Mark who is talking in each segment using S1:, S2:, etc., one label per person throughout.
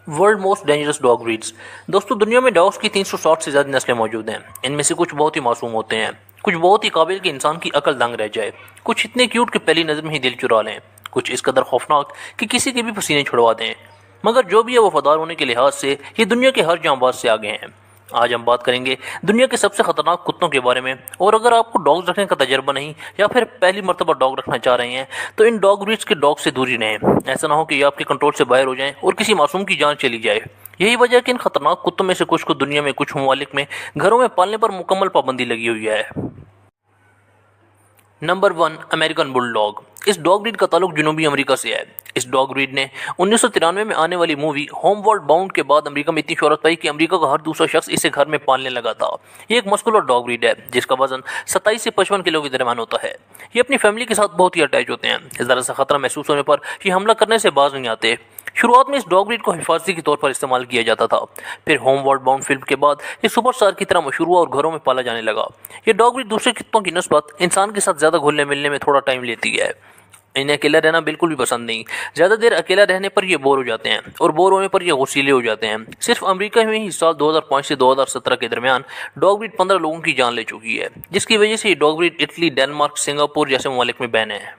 S1: World most dangerous dog breeds. दोस्तों, दुनिया में डॉग्स की 360 से ज़्यादा नस्लें मौजूद हैं। इनमें से कुछ बहुत ही मासूम होते हैं, कुछ बहुत ही काबिल कि इंसान की अकल दंग रह जाए, कुछ इतने क्यूट कि पहली नज़र में ही दिल चुरा लें, कुछ इस कदर खौफनाक कि किसी के भी पसीने छुड़वा दें। मगर जो भी है वफादार होने के लिहाज से ये दुनिया के हर जांबाज से आगे हैं। आज हम बात करेंगे दुनिया के सबसे खतरनाक कुत्तों के बारे में। और अगर आपको डॉग रखने का तजर्बा नहीं या फिर पहली मर्तबा डॉग रखना चाह रहे हैं तो इन डॉग ब्रीड्स के डॉग से दूरी रहें। ऐसा ना हो कि ये आपके कंट्रोल से बाहर हो जाएं और किसी मासूम की जान चली जाए। यही वजह है कि इन खतरनाक कुत्तों में से कुछ को दुनिया में कुछ ममालिक में घरों में पालने पर मुकम्मल पाबंदी लगी हुई है। Number 1, American bulldog. इस डॉग ब्रीड का ताल्लुक जनूबी अमेरिका से है। इस डॉग ब्रीड ने 1993 में आने वाली मूवी होमवर्ल्ड बाउंड के बाद अमेरिका में इतनी शोहरत पाई कि अमेरिका का हर दूसरा शख्स इसे घर में पालने लगा था। ये एक मस्कुलर डॉग ब्रीड है जिसका वजन 27 से 55 किलो के दरमियान होता है। ये अपनी फैमिली के साथ बहुत ही अटैच होते हैं। ज़रा सा खतरा महसूस होने पर ये हमला करने से बाज नहीं आते। शुरुआत में इस डॉग ब्रीड को हिफाजती के तौर पर इस्तेमाल किया जाता था। फिर होमवर्ल्ड बाउंड फिल्म के बाद ये सुपरस्टार की तरह मशहूर हुआ और घरों में पाला जाने लगा। ये डॉग ब्रीड दूसरे कुत्तों की नस्बत इंसान के साथ ज़्यादा घुलने मिलने में थोड़ा टाइम लेती है। इन्हें अकेला रहना बिल्कुल भी पसंद नहीं। ज़्यादा देर अकेला रहने पर ये बोर हो जाते हैं और बोर होने पर ये गुस्सीले हो जाते हैं। सिर्फ अमेरिका में ही साल 2005 से 2017 के दरमियान डॉग ब्रीड 15 लोगों की जान ले चुकी है, जिसकी वजह से ये dog breed Italy, Denmark, Singapore जैसे ममालिक में बैन है।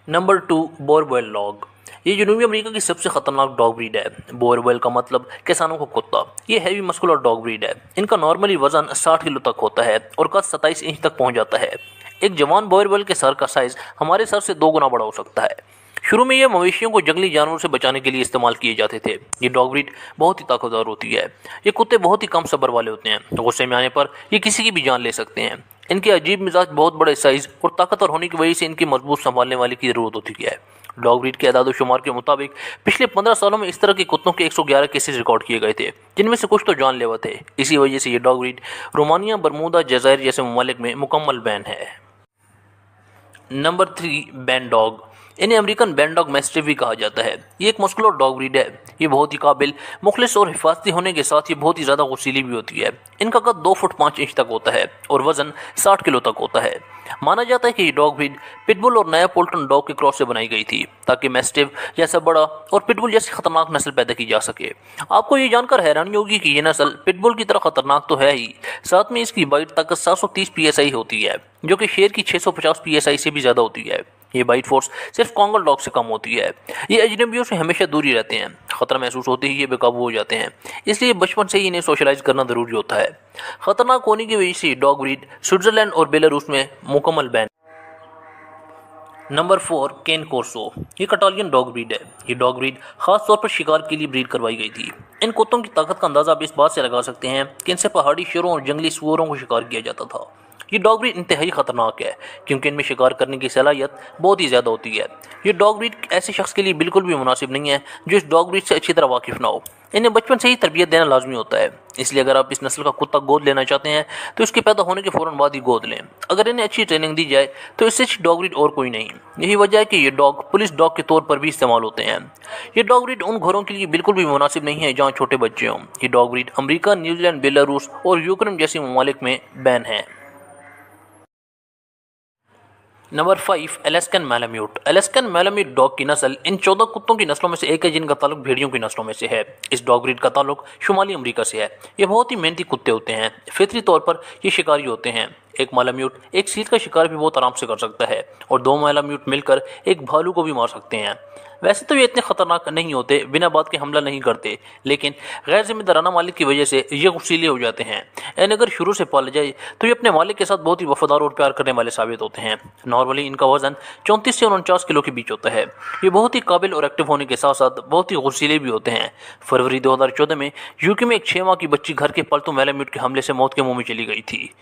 S1: Number 2, Boerboel dog. ये जनूबी अमेरिका की सबसे खतरनाक डॉग ब्रीड है। बोरबोयल का मतलब किसानों का कुत्ता। ये हैवी मस्कुलर डॉग ब्रीड है। इनका नॉर्मली वजन 60 किलो तक होता है और कद 27 इंच तक पहुंच जाता है। एक जवान बोरबोयल के सर का साइज हमारे सर से 2 गुना बड़ा हो सकता है। शुरू में ये मवेशियों को जंगली जानवरों से बचाने के लिए इस्तेमाल किए जाते थे। ये डॉग ब्रीड बहुत ही ताकतवर होती है। ये कुत्ते बहुत ही कम सब्र वाले होते हैं। गुस्से में आने पर ये किसी की भी जान ले सकते हैं। इनके अजीब मिजाज, बहुत बड़े साइज और ताकतवर होने की वजह से इनकी मजबूत संभालने वाले की ज़रूरत होती है। डॉग ब्रीड के अदाद शुमार के मुताबिक पिछले 15 सालों में इस तरह के कुत्तों के 111 केसेस रिकॉर्ड किए गए थे, जिनमें से कुछ तो जानलेवा थे। इसी वजह से ये डॉग ब्रीड रोमानिया, बरमूदा, जज़ायर जैसे ममालिक में मुकम्मल बैन है। Number 3, ban dog. इन्हें अमेरिकन बैन डॉग मैस्टिफ भी कहा जाता है। ये एक मस्कुलर डॉग ब्रीड है। ये बहुत ही काबिल, मुखलिस और हिफाजती होने के साथ ये बहुत ही ज़्यादा गुस्सीली भी होती है। इनका कद 2 फुट 5 इंच तक होता है और वजन 60 किलो तक होता है। माना जाता है कि ये डॉग ब्रीड पिटबुल और नेपोलिटन डॉग के क्रॉस से बनाई गई थी, ताकि मैस्टिफ जैसा बड़ा और पिटबुल जैसी खतरनाक नस्ल पैदा की जा सके। आपको ये जानकर हैरानी होगी कि ये नस्ल पिटबुल की तरह खतरनाक तो है ही, साथ में इसकी बाइट ताकत 730 PSI होती है, जो कि शेर की 650 PSI से भी ज़्यादा होती है। ये बाइट फोर्स सिर्फ कॉन्गल डॉग से कम होती है। ये अजनबियों से हमेशा दूरी रहते हैं। खतरा महसूस होते ही ये बेकाबू हो जाते हैं, इसलिए बचपन से ही इन्हें सोशलाइज करना जरूरी होता है। खतरनाक होने की वजह से डॉग ब्रीड स्विट्जरलैंड और बेलारूस में मुकम्मल बैन। नंबर 4, केन कोर्सो। ये कटालियन डॉग ब्रीड है। ये डॉग ब्रीड खास तौर पर शिकार के लिए ब्रीड करवाई गई थी। इन कुत्तों की ताकत का अंदाजा आप इस बात से लगा सकते हैं कि इनसे पहाड़ी शेरों और जंगली सुअरों को शिकार किया जाता था। ये डॉग ब्रीड इंतहाई खतरनाक है क्योंकि इनमें शिकार करने की सलाहियत बहुत ही ज़्यादा होती है। ये डॉग ब्रीड ऐसे शख्स के लिए बिल्कुल भी मुनासिब नहीं है जो इस डॉग ब्रीड से अच्छी तरह वाकिफ ना हो। इन्हें बचपन से ही तरबियत देना लाजमी होता है। इसलिए अगर आप इस नस्ल का कुत्ता गोद लेना चाहते हैं तो इसके पैदा होने के फ़ौरन बाद ही गोद लें। अगर इन्हें अच्छी ट्रेनिंग दी जाए तो इससे अच्छी डॉग ब्रीड और कोई नहीं। यही वजह है कि ये डॉग पुलिस डॉग के तौर पर भी इस्तेमाल होते हैं। ये डॉग ब्रीड उन घरों के लिए बिल्कुल भी मुनासिब नहीं है जहाँ छोटे बच्चे हों। ये डॉग ब्रीड अमरीका, न्यूजीलैंड, बेलारूस और यूक्रेन जैसे ममालिक में बैन है। Number 5, Alaskan malamute. Alaskan malamute dog की नस्ल इन 14 कुत्तों की नस्लों में से एक है जिनका ताल्लुक भेड़ियों की नस्लों में से है। इस डॉग ब्रीड का ताल्लुक शुमाली अमेरिका से है। ये बहुत ही मेहनती कुत्ते होते हैं। फितरी तौर पर ये शिकारी होते हैं। एक मैलाम्यूट एक सील का शिकार भी बहुत आराम से कर सकता है और 2 मैलाम्यूट मिलकर एक भालू को भी मार सकते हैं। वैसे तो ये इतने खतरनाक नहीं होते, बिना बात के हमला नहीं करते, लेकिन गैर जिम्मेदाराना मालिक की वजह से ये गुस्सीले हो जाते हैं। एंड अगर शुरू से पाले जाए तो ये अपने मालिक के साथ बहुत ही वफादार और प्यार करने वाले साबित होते हैं। नॉर्मली इनका वजन 34 से 49 किलो के बीच होता है। ये बहुत ही काबिल और एक्टिव होने के साथ साथ बहुत ही गुस्सीले भी होते हैं। फरवरी 2014 में यूके में एक 6 माह की बच्ची घर के पालतू मैलाम्यूट के हमले से मौत के मुंह में चली गई थी।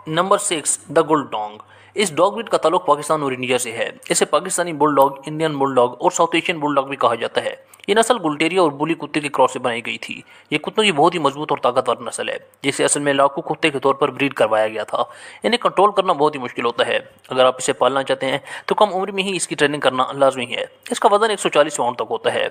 S1: Number 6, the bulldog. इस डॉग ब्रीड का ताल्लुक पाकिस्तान और इंडिया से है। इसे पाकिस्तानी बुलडॉग, इंडियन बुलडॉग और साउथ एशियन बुलडॉग भी कहा जाता है। ये नस्ल बुल्टेरिया और बुली कुत्ते के क्रॉस से बनाई गई थी। ये कुत्तों की बहुत ही मजबूत और ताकतवर नस्ल है, जिसे असल में लड़ाकू कुत्ते के तौर पर ब्रीड करवाया गया था। इन्हें कंट्रोल करना बहुत ही मुश्किल होता है। अगर आप इसे पालना चाहते हैं तो कम उम्र में ही इसकी ट्रेनिंग करना लाजमी है। इसका वजन 140 पाउंड तक होता है।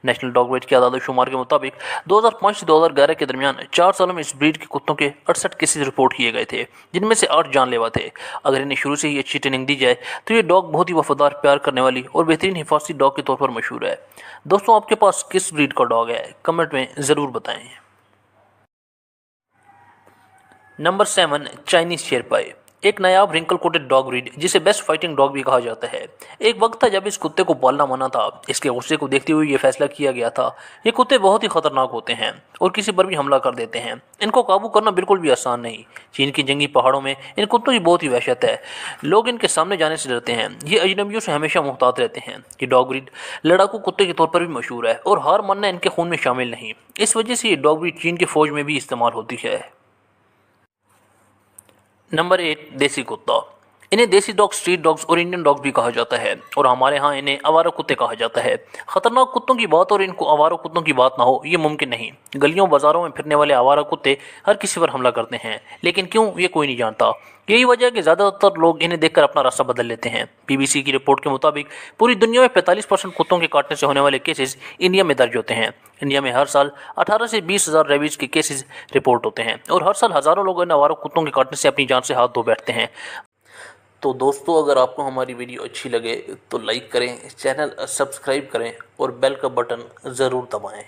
S1: नेशनल डॉग वेट के आदाद-ओ-शुमार के मुताबिक 2005 से 2011 के दरमियान 4 सालों में इस ब्रीड के कुत्तों के 68 केसेज रिपोर्ट किए गए थे, जिनमें से 8 जानलेवा थे। अगर इन्हें शुरू से ही अच्छी ट्रेनिंग दी जाए तो ये डॉग बहुत ही वफादार, प्यार करने वाली और बेहतरीन हिफाजती डॉग के तौर पर मशहूर है। दोस्तों, आपके पास किस ब्रीड का डॉग है? कमेंट में ज़रूर बताएं। Number 7, Chinese Shar Pei. एक नायाब रिंकल कोटेड डॉग ब्रीड, जिसे बेस्ट फाइटिंग डॉग भी कहा जाता है। एक वक्त था जब इस कुत्ते को पालना मना था। इसके गुस्से को देखते हुए यह फैसला किया गया था। ये कुत्ते बहुत ही खतरनाक होते हैं और किसी पर भी हमला कर देते हैं। इनको काबू करना बिल्कुल भी आसान नहीं। चीन की जंगली पहाड़ों में इन कुत्तों की बहुत ही वहशत है। लोग इनके सामने जाने से डरते हैं। ये अजनबियों से हमेशा मुहतात रहते हैं। ये डॉग ब्रीड लड़ाकू कुत्ते के तौर पर भी मशहूर है और हार मानना इनके खून में शामिल नहीं। इस वजह से ये डॉग ब्रीड चीन की फौज में भी इस्तेमाल होती है। नंबर 8, देसी कुत्ता। इन्हें देसी डॉग, स्ट्रीट डॉग्स और इंडियन डॉग भी कहा जाता है और हमारे यहाँ इन्हें आवारा कुत्ते कहा जाता है। खतरनाक कुत्तों की बात और इनको आवारा कुत्तों की बात ना हो, ये मुमकिन नहीं। गलियों बाजारों में फिरने वाले आवारा कुत्ते हर किसी पर हमला करते हैं, लेकिन क्यों, ये कोई नहीं जानता। यही वजह है कि ज़्यादातर लोग इन्हें देखकर अपना रास्ता बदल लेते हैं। बीबीसी की रिपोर्ट के मुताबिक पूरी दुनिया में 45% कुत्तों के काटने से होने वाले केसेस इंडिया में दर्ज होते हैं। इंडिया में हर साल 18 से 20 हज़ार रेबीज के केसेस रिपोर्ट होते हैं और हर साल हज़ारों लोग इन आवारा कुत्तों के काटने से अपनी जान से हाथ धो बैठते हैं। तो दोस्तों, अगर आपको हमारी वीडियो अच्छी लगे तो लाइक करें, चैनल सब्सक्राइब करें और बेल का बटन ज़रूर दबाएं।